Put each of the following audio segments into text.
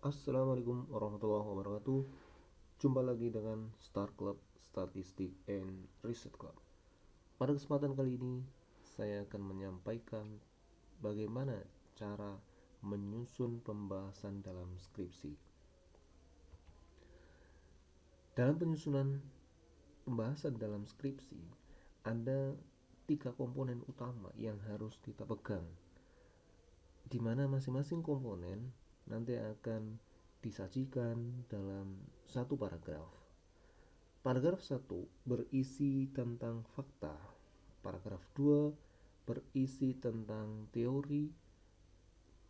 Assalamualaikum warahmatullahi wabarakatuh. Jumpa lagi dengan Star Club Statistik and Research Club. Pada kesempatan kali ini, saya akan menyampaikan bagaimana cara menyusun pembahasan dalam skripsi. Dalam penyusunan pembahasan dalam skripsi, ada 3 komponen utama yang harus kita pegang, di mana masing-masing komponen nanti akan disajikan dalam satu paragraf. Paragraf 1 berisi tentang fakta, paragraf 2 berisi tentang teori,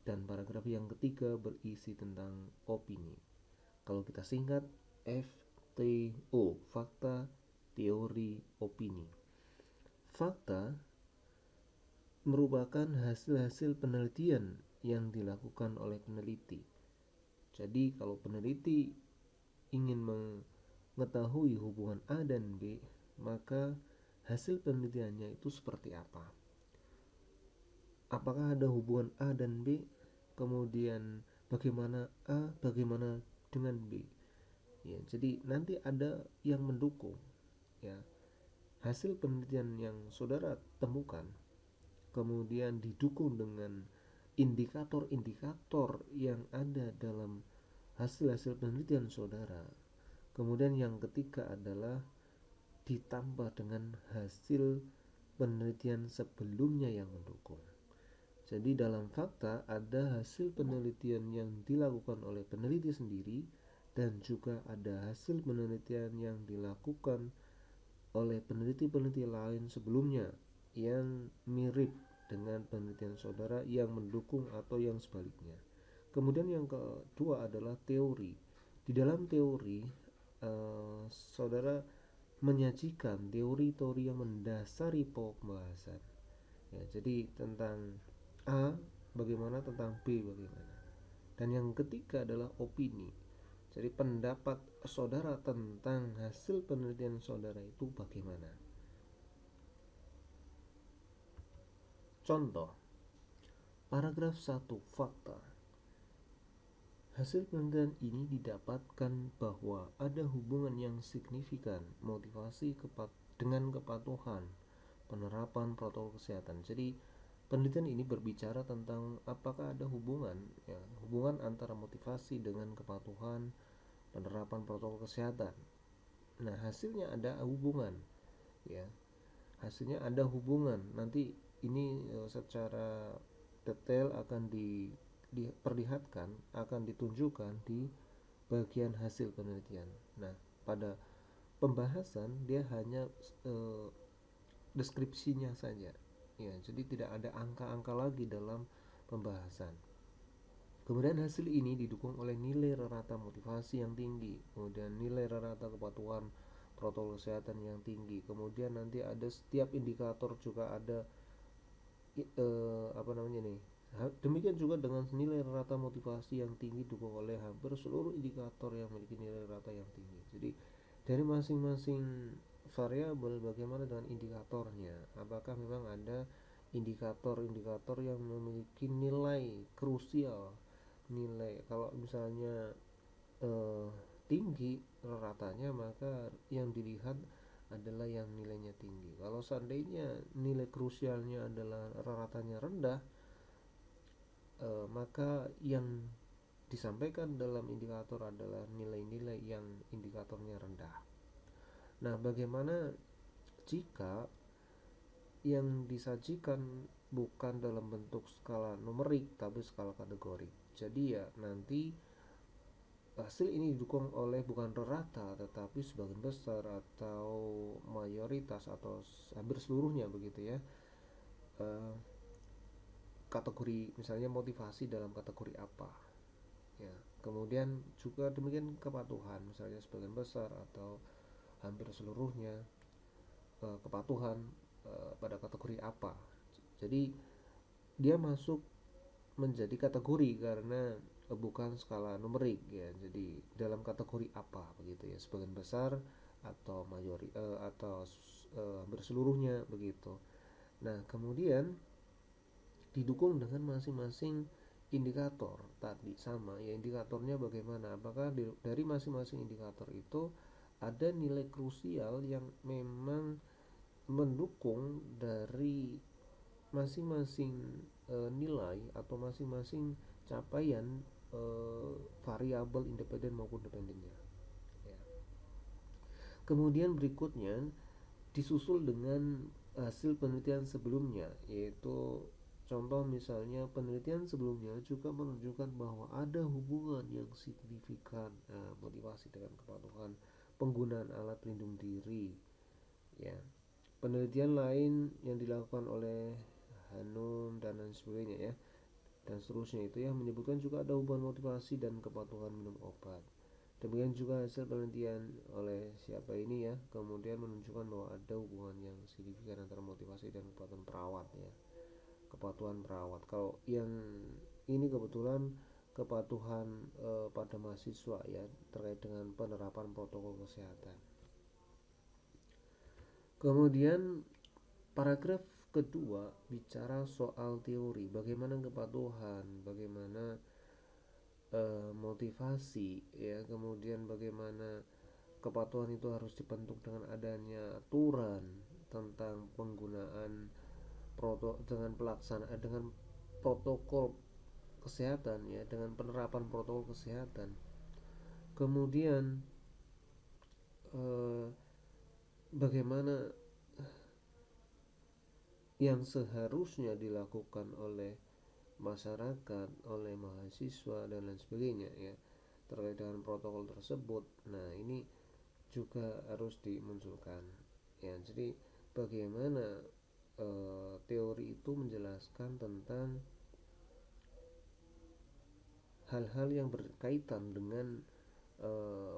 dan paragraf yang ketiga berisi tentang opini. Kalau kita singkat, FTO, fakta, teori, opini. Fakta merupakan hasil-hasil penelitian yang dilakukan oleh peneliti. Jadi kalau peneliti ingin mengetahui hubungan A dan B, maka hasil penelitiannya itu seperti apa. Apakah ada hubungan A dan B? Kemudian bagaimana A, bagaimana dengan B? Ya, jadi nanti ada yang mendukung, ya. Hasil penelitian yang saudara temukan kemudian didukung dengan indikator-indikator yang ada dalam hasil-hasil penelitian saudara. Kemudian yang ketiga adalah ditambah dengan hasil penelitian sebelumnya yang mendukung. Jadi dalam fakta ada hasil penelitian yang dilakukan oleh peneliti sendiri dan juga ada hasil penelitian yang dilakukan oleh peneliti-peneliti lain sebelumnya yang mirip dengan penelitian saudara yang mendukung atau yang sebaliknya. Kemudian yang kedua adalah teori. Di dalam teori, saudara menyajikan teori-teori yang mendasari pembahasan. Ya, jadi tentang A bagaimana, tentang B bagaimana. Dan yang ketiga adalah opini. Jadi pendapat saudara tentang hasil penelitian saudara itu bagaimana. Contoh, paragraf 1 fakta. Hasil penelitian ini didapatkan bahwa ada hubungan yang signifikan motivasi dengan kepatuhan penerapan protokol kesehatan. Jadi penelitian ini berbicara tentang apakah ada hubungan, ya, hubungan antara motivasi dengan kepatuhan penerapan protokol kesehatan. Nah, hasilnya ada hubungan, ya. Hasilnya ada hubungan. Nanti ini secara detail akan diperlihatkan, akan ditunjukkan di bagian hasil penelitian. Nah, pada pembahasan dia hanya deskripsinya saja, ya. Jadi tidak ada angka-angka lagi dalam pembahasan. Kemudian hasil ini didukung oleh nilai rata motivasi yang tinggi, kemudian nilai rata kepatuhan protokol kesehatan yang tinggi. Kemudian nanti ada setiap indikator juga ada apa namanya nih. Demikian juga dengan nilai rata motivasi yang tinggi didukung oleh hampir seluruh indikator yang memiliki nilai rata yang tinggi. Jadi dari masing-masing variabel bagaimana dengan indikatornya. Apakah memang ada indikator-indikator yang memiliki nilai krusial, nilai kalau misalnya tinggi ratanya, maka yang dilihat adalah yang nilainya tinggi. Kalau seandainya nilai krusialnya adalah ratanya rendah, maka yang disampaikan dalam indikator adalah nilai-nilai yang indikatornya rendah. Nah, bagaimana jika yang disajikan bukan dalam bentuk skala numerik tapi skala kategori? Jadi ya nanti hasil ini didukung oleh bukan rata tetapi sebagian besar atau mayoritas atau hampir seluruhnya begitu ya, kategori misalnya motivasi dalam kategori apa, ya. Kemudian juga demikian kepatuhan, misalnya sebagian besar atau hampir seluruhnya kepatuhan pada kategori apa. Jadi dia masuk menjadi kategori karena bukan skala numerik, ya. Jadi dalam kategori apa begitu ya, sebagian besar atau atau hampir seluruhnya begitu. Nah, kemudian didukung dengan masing-masing indikator tadi sama ya, indikatornya bagaimana, apakah dari masing-masing indikator itu ada nilai krusial yang memang mendukung dari masing-masing nilai atau masing-masing capaian variabel independen maupun dependennya ya. Kemudian berikutnya disusul dengan hasil penelitian sebelumnya, yaitu contoh misalnya penelitian sebelumnya juga menunjukkan bahwa ada hubungan yang signifikan motivasi dengan kepatuhan penggunaan alat pelindung diri ya. Penelitian lain yang dilakukan oleh Hanum dan lain sebagainya ya, dan seterusnya itu ya, menyebutkan juga ada hubungan motivasi dan kepatuhan minum obat. Demikian juga hasil penelitian oleh siapa ini ya, kemudian menunjukkan bahwa ada hubungan yang signifikan antara motivasi dan kepatuhan perawat ya. Kepatuhan perawat. Kalau yang ini kebetulan kepatuhan pada mahasiswa ya, terkait dengan penerapan protokol kesehatan. Kemudian paragraf kedua bicara soal teori, bagaimana kepatuhan, bagaimana motivasi ya, kemudian bagaimana kepatuhan itu harus dibentuk dengan adanya aturan tentang penggunaan dengan pelaksanaan dengan protokol kesehatan ya, dengan penerapan protokol kesehatan. Kemudian bagaimana yang seharusnya dilakukan oleh masyarakat, oleh mahasiswa dan lain sebagainya ya, terkait dengan protokol tersebut. Nah, ini juga harus dimunculkan ya. Jadi bagaimana teori itu menjelaskan tentang hal-hal yang berkaitan dengan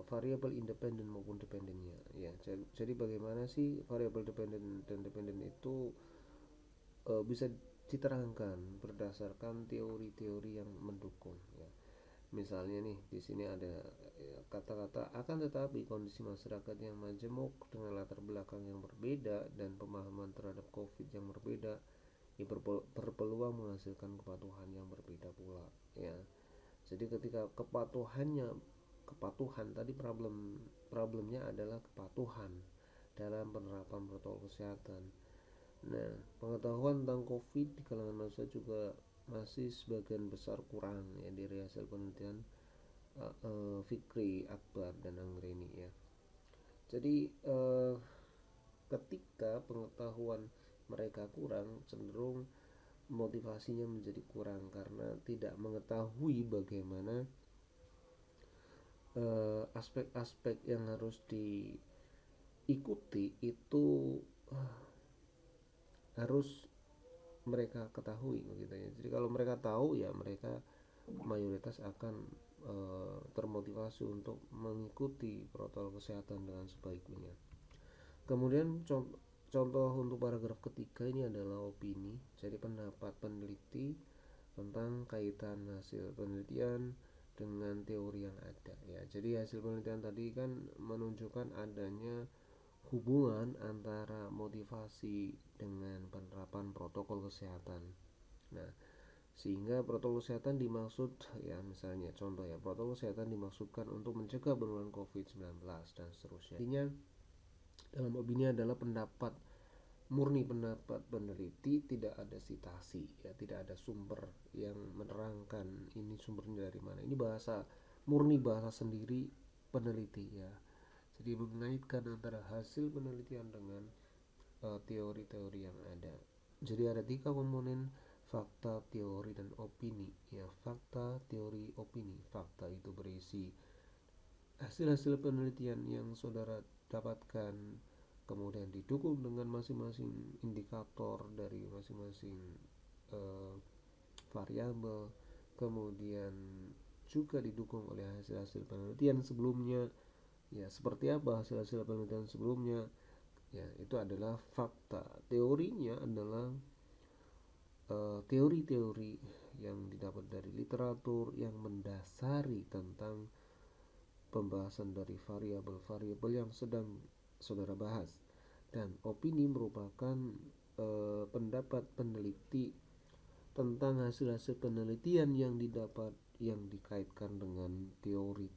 variabel independen maupun dependennya ya. Jadi bagaimana sih variabel dependen dan dependen itu bisa diterangkan berdasarkan teori-teori yang mendukung ya. Misalnya nih di sini ada kata-kata akan tetapi kondisi masyarakat yang majemuk dengan latar belakang yang berbeda dan pemahaman terhadap COVID yang berbeda ya, berpeluang menghasilkan kepatuhan yang berbeda pula ya. Jadi ketika kepatuhan tadi problemnya adalah kepatuhan dalam penerapan protokol kesehatan. Nah, pengetahuan tentang COVID di kalangan manusia juga masih sebagian besar kurang ya, dari hasil penelitian Fikri, Akbar, dan Anggreni ya. Jadi ketika pengetahuan mereka kurang, cenderung motivasinya menjadi kurang karena tidak mengetahui bagaimana aspek-aspek yang harus diikuti itu harus mereka ketahui begitu ya. Jadi kalau mereka tahu ya, mereka mayoritas akan termotivasi untuk mengikuti protokol kesehatan dengan sebaiknya. Kemudian contoh untuk paragraf ketiga ini adalah opini. Jadi pendapat peneliti tentang kaitan hasil penelitian dengan teori yang ada ya. Jadi hasil penelitian tadi kan menunjukkan adanya hubungan antara motivasi dengan penerapan protokol kesehatan. Nah, sehingga protokol kesehatan dimaksud ya, misalnya contoh ya, protokol kesehatan dimaksudkan untuk mencegah penularan COVID-19 dan seterusnya. Intinya dalam opini adalah murni pendapat peneliti, tidak ada citasi ya, tidak ada sumber yang menerangkan ini sumbernya dari mana. Ini murni bahasa sendiri peneliti ya. Jadi mengaitkan antara hasil penelitian dengan teori-teori yang ada. Jadi ada 3 komponen: fakta, teori, dan opini ya. Fakta, teori, opini. Fakta itu berisi hasil-hasil penelitian yang saudara dapatkan, kemudian didukung dengan masing-masing indikator dari masing-masing variabel, kemudian juga didukung oleh hasil-hasil penelitian sebelumnya ya. Seperti apa hasil-hasil penelitian sebelumnya ya, itu adalah fakta. Teorinya adalah teori-teori yang didapat dari literatur yang mendasari tentang pembahasan dari variabel-variabel yang sedang saudara bahas. Dan opini merupakan pendapat peneliti tentang hasil-hasil penelitian yang didapat yang dikaitkan dengan teori